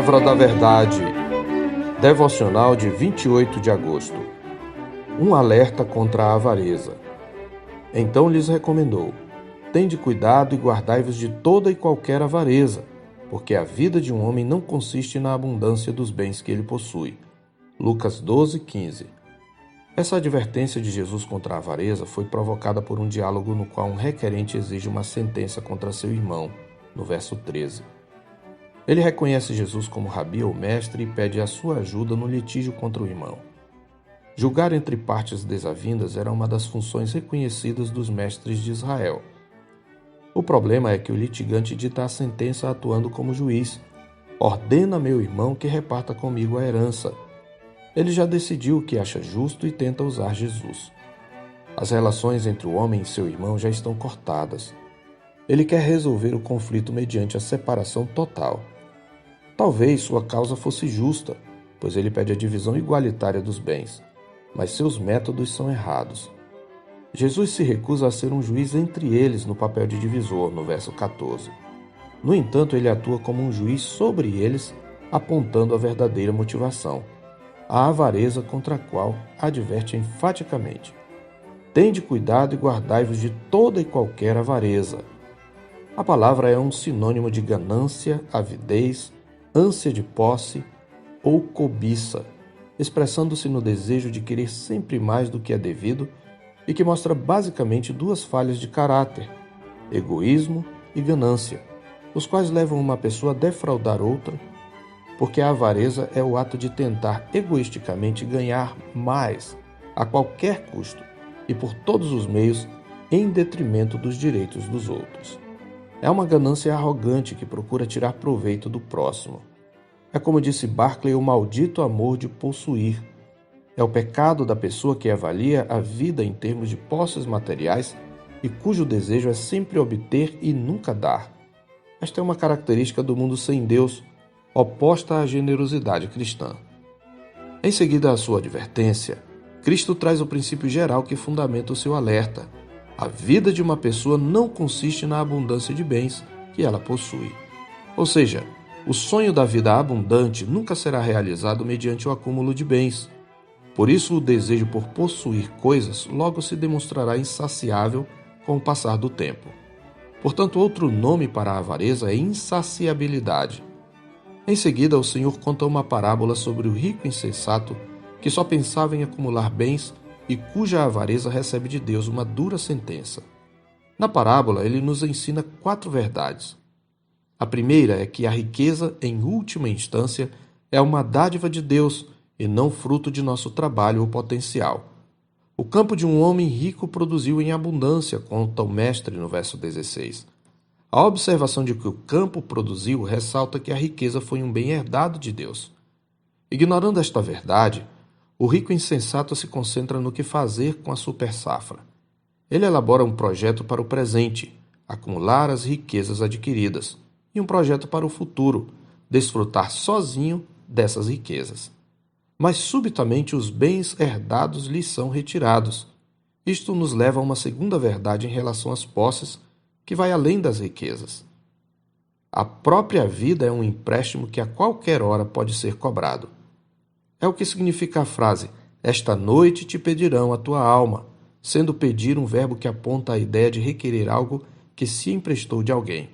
Palavra da Verdade, devocional de 28 de agosto. Um alerta contra a avareza. Então lhes recomendou: tende cuidado e guardai-vos de toda e qualquer avareza, porque a vida de um homem não consiste na abundância dos bens que ele possui. Lucas 12:15. Essa advertência de Jesus contra a avareza foi provocada por um diálogo no qual um requerente exige uma sentença contra seu irmão, no verso 13. Ele reconhece Jesus como rabi ou mestre e pede a sua ajuda no litígio contra o irmão. Julgar entre partes desavindas era uma das funções reconhecidas dos mestres de Israel. O problema é que o litigante dita a sentença atuando como juiz. Ordena meu irmão que reparta comigo a herança. Ele já decidiu o que acha justo e tenta usar Jesus. As relações entre o homem e seu irmão já estão cortadas. Ele quer resolver o conflito mediante a separação total. Talvez sua causa fosse justa, pois ele pede a divisão igualitária dos bens, mas seus métodos são errados. Jesus se recusa a ser um juiz entre eles no papel de divisor, no verso 14. No entanto, ele atua como um juiz sobre eles, apontando a verdadeira motivação, a avareza contra a qual adverte enfaticamente. Tende cuidado e guardai-vos de toda e qualquer avareza. A palavra é um sinônimo de ganância, avidez, ânsia de posse ou cobiça, expressando-se no desejo de querer sempre mais do que é devido e que mostra basicamente duas falhas de caráter, egoísmo e ganância, os quais levam uma pessoa a defraudar outra, porque a avareza é o ato de tentar egoisticamente ganhar mais a qualquer custo e por todos os meios em detrimento dos direitos dos outros. É uma ganância arrogante que procura tirar proveito do próximo. É como disse Barclay, o maldito amor de possuir. É o pecado da pessoa que avalia a vida em termos de posses materiais e cujo desejo é sempre obter e nunca dar. Esta é uma característica do mundo sem Deus, oposta à generosidade cristã. Em seguida à sua advertência, Cristo traz o princípio geral que fundamenta o seu alerta. A vida de uma pessoa não consiste na abundância de bens que ela possui. Ou seja, o sonho da vida abundante nunca será realizado mediante o acúmulo de bens. Por isso, o desejo por possuir coisas logo se demonstrará insaciável com o passar do tempo. Portanto, outro nome para a avareza é insaciabilidade. Em seguida, o Senhor conta uma parábola sobre o rico insensato que só pensava em acumular bens e cuja avareza recebe de Deus uma dura sentença. Na parábola, ele nos ensina 4 verdades. A primeira é que a riqueza, em última instância, é uma dádiva de Deus e não fruto de nosso trabalho ou potencial. O campo de um homem rico produziu em abundância, conta o mestre no verso 16. A observação de que o campo produziu ressalta que a riqueza foi um bem herdado de Deus. Ignorando esta verdade, o rico insensato se concentra no que fazer com a super-safra. Ele elabora um projeto para o presente, acumular as riquezas adquiridas, e um projeto para o futuro, desfrutar sozinho dessas riquezas. Mas subitamente os bens herdados lhe são retirados. Isto nos leva a uma segunda verdade em relação às posses, que vai além das riquezas. A própria vida é um empréstimo que a qualquer hora pode ser cobrado. É o que significa a frase: esta noite te pedirão a tua alma, sendo pedir um verbo que aponta a ideia de requerer algo que se emprestou de alguém.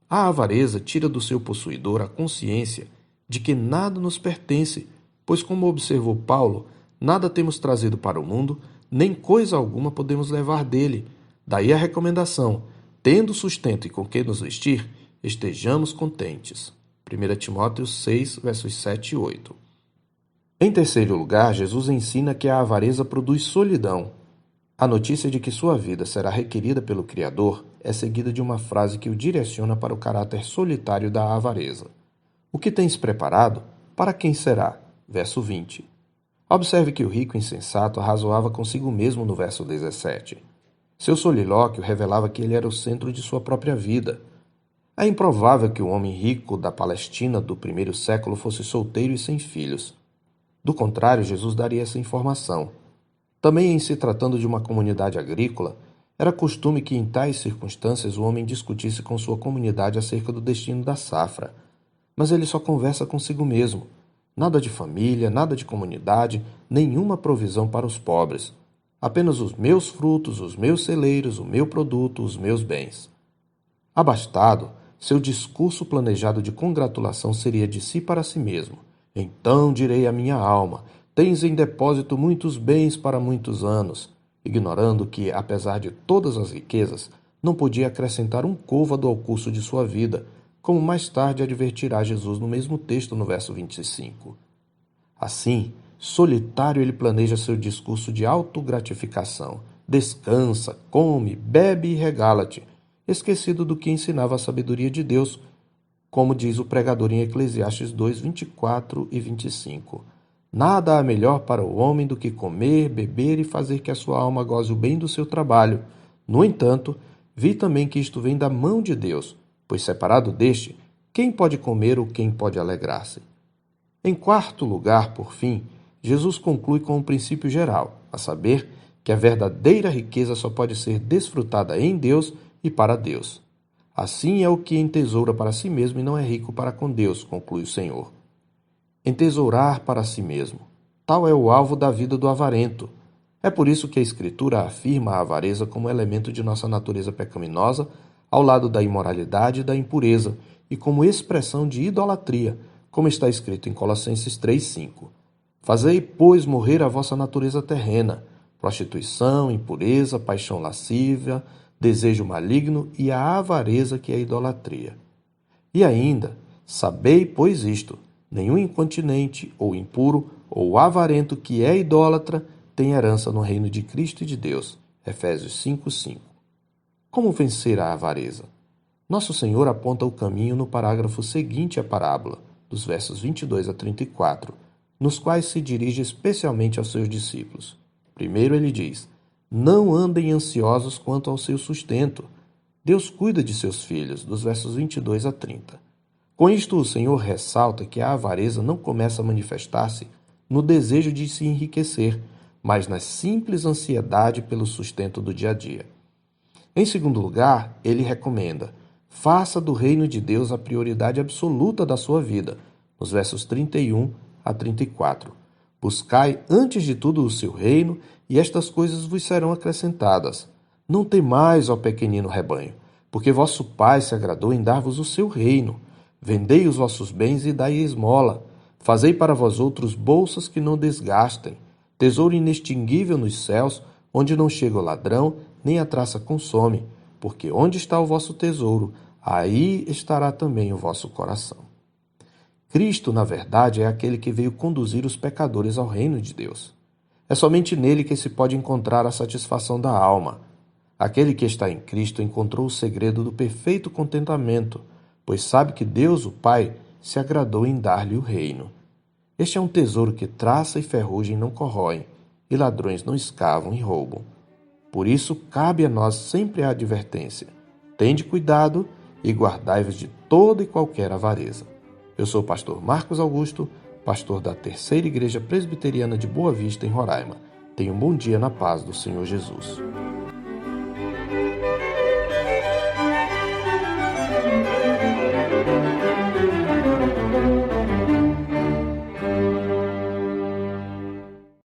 A avareza tira do seu possuidor a consciência de que nada nos pertence, pois, como observou Paulo, nada temos trazido para o mundo, nem coisa alguma podemos levar dele. Daí a recomendação: tendo sustento e com que nos vestir, estejamos contentes. 1 Timóteo 6, versos 7 e 8. Em terceiro lugar, Jesus ensina que a avareza produz solidão. A notícia de que sua vida será requerida pelo Criador é seguida de uma frase que o direciona para o caráter solitário da avareza. O que tens preparado? Para quem será? Verso 20. Observe que o rico insensato arrazoava consigo mesmo no verso 17. Seu solilóquio revelava que ele era o centro de sua própria vida. É improvável que o homem rico da Palestina do primeiro século fosse solteiro e sem filhos. Do contrário, Jesus daria essa informação. Também em se tratando de uma comunidade agrícola, era costume que em tais circunstâncias o homem discutisse com sua comunidade acerca do destino da safra. mas ele só conversa consigo mesmo. Nada de família, nada de comunidade, nenhuma provisão para os pobres. Apenas os meus frutos, os meus celeiros, o meu produto, os meus bens. Abastado, seu discurso planejado de congratulação seria de si para si mesmo. Então direi à minha alma: tens em depósito muitos bens para muitos anos, ignorando que, apesar de todas as riquezas, não podia acrescentar um côvado ao curso de sua vida, como mais tarde advertirá Jesus no mesmo texto no verso 25. Assim, solitário ele planeja seu discurso de autogratificação. Descansa, come, bebe e regala-te, esquecido do que ensinava a sabedoria de Deus, como diz o pregador em Eclesiastes 2, 24 e 25. Nada há melhor para o homem do que comer, beber e fazer que a sua alma goze o bem do seu trabalho. No entanto, vi também que isto vem da mão de Deus, pois separado deste, quem pode comer ou quem pode alegrar-se? Em quarto lugar, por fim, Jesus conclui com um princípio geral, a saber que a verdadeira riqueza só pode ser desfrutada em Deus e para Deus. Assim é o que entesoura para si mesmo e não é rico para com Deus, conclui o Senhor. Entesourar para si mesmo. Tal é o alvo da vida do avarento. É por isso que a Escritura afirma a avareza como elemento de nossa natureza pecaminosa, ao lado da imoralidade e da impureza, e como expressão de idolatria, como está escrito em Colossenses 3,5. Fazei, pois, morrer a vossa natureza terrena, prostituição, impureza, paixão lascívia, desejo maligno e a avareza que é a idolatria. E ainda, sabei, pois, isto: nenhum incontinente, ou impuro, ou avarento que é idólatra tem herança no reino de Cristo e de Deus. Efésios 5:5. Como vencer a avareza? Nosso Senhor aponta o caminho no parágrafo seguinte à parábola, dos versos 22 a 34, nos quais se dirige especialmente aos seus discípulos. Primeiro ele diz: não andem ansiosos quanto ao seu sustento. Deus cuida de seus filhos, dos versos 22 a 30. Com isto, o Senhor ressalta que a avareza não começa a manifestar-se no desejo de se enriquecer, mas na simples ansiedade pelo sustento do dia a dia. Em segundo lugar, ele recomenda: faça do reino de Deus a prioridade absoluta da sua vida, nos versos 31 a 34. Buscai antes de tudo o seu reino, e estas coisas vos serão acrescentadas. Não temais, ó pequenino rebanho, porque vosso Pai se agradou em dar-vos o seu reino. Vendei os vossos bens e dai esmola. Fazei para vós outros bolsas que não desgastem, tesouro inextinguível nos céus, onde não chega o ladrão, nem a traça consome, porque onde está o vosso tesouro, aí estará também o vosso coração. Cristo, na verdade, é aquele que veio conduzir os pecadores ao reino de Deus. É somente nele que se pode encontrar a satisfação da alma. Aquele que está em Cristo encontrou o segredo do perfeito contentamento, pois sabe que Deus, o Pai, se agradou em dar-lhe o reino. Este é um tesouro que traça e ferrugem não corroem, e ladrões não escavam e roubam. Por isso, cabe a nós sempre a advertência: tende cuidado e guardai-vos de toda e qualquer avareza. Eu sou o pastor Marcos Augusto, pastor da Terceira Igreja Presbiteriana de Boa Vista, em Roraima. Tenha um bom dia na paz do Senhor Jesus.